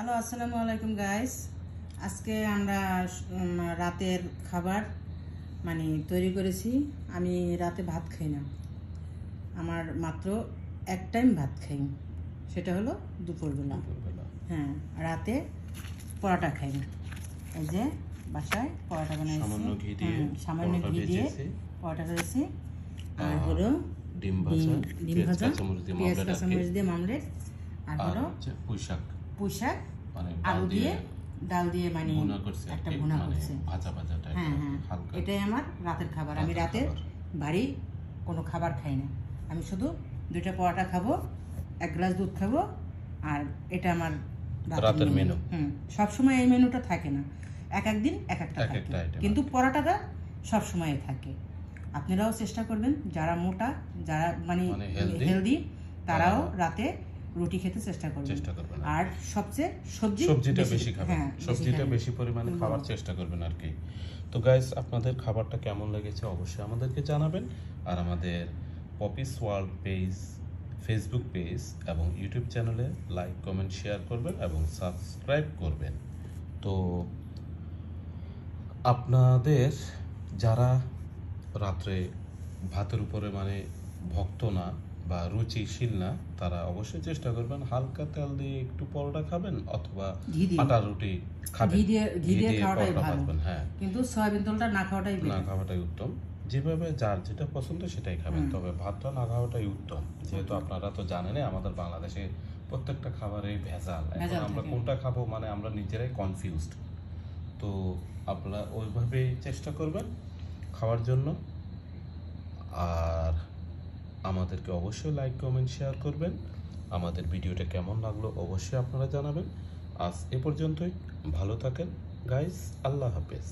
Hello, আসসালামু আলাইকুম guys. আজকে আমরা রাতের খাবার তৈরি করেছি। আমি রাতে ভাত খাই না, আমার মাত্র এক টাইম ভাত খাই, সেটা হলো দুপুরবেলা। হ্যাঁ, রাতে পরোটা খাই না। এই যে বাসায় পরোটা বানাইছি, সামান্য ঘি দিয়ে পরোটা করেছি। আর হলো ডিম ভাজা, পেঁয়াজ কাঁচামরিচ দিয়ে মামলেট, আর হলো পুঁই শাক আলু দিয়ে ডাল দিয়ে একটা ভুনা করছে। হ্যাঁ, এটাই আমার রাতের খাবার। আমি রাতে ভারী কোনো খাবার খাই না। আমি শুধু 2টা পরোটা খাবো, 1 গ্লাস দুধ খাবো, আর এটা আমার রাতের মেনু। সবসময় এই মেনুটা থাকে না, এক দিন এক একটা থাকে, কিন্তু পরোটাটা সবসময় থাকে। আপনারাও চেষ্টা করবেন, যারা মোটা, যারা হেলদি, তারাও রাতে রুটি খেতে চেষ্টা করবেন। আর সবচেয়ে সবজিটা বেশি খাবেন, সবজিটা বেশি পরিমাণে খাওয়ার চেষ্টা করবেন আর কি। তো গাইস, আপনাদের খাবারটা কেমন লেগেছে অবশ্যই আমাদেরকে জানাবেন। আর আমাদের Poppy's world page, Facebook page এবং ইউটিউব চ্যানেলে লাইক, কমেন্ট, শেয়ার করবেন এবং সাবস্ক্রাইব করবেন। তো আপনাদের যারা রাত্রে ভাতের উপরে ভক্ত না বা রুচিশীল না, তারা অবশ্যই চেষ্টা করবেন হালকা তেল দিয়ে একটু পরোটা খাবেন অথবা আটা রুটি খাবেন। ঘি দিয়ে খাওয়াটাই ভালো, হ্যাঁ, কিন্তু সয়াবিন তেলটা না খাওয়াটাই উত্তম। যেভাবে যার যেটা পছন্দ সেটাই খাবেন, তবে ভাতটা না খাওয়াটাই উত্তম। যেহেতু আপনারা তো জানেনই আমাদের বাংলাদেশে প্রত্যেকটা খাবারে ভেজাল। এখন আমরা কোনটা খাবো আমরা নিজেরাই কনফিউজড। তো আপনারা ওইভাবে চেষ্টা করবেন খাওয়ার জন্য। আর আমাদেরকে অবশ্যই লাইক, কমেন্ট, শেয়ার করবেন। আমাদের ভিডিওটা কেমন লাগলো অবশ্যই আপনারা জানাবেন। আজ এ পর্যন্তই, ভালো থাকেন গাইস, আল্লাহ হাফেজ।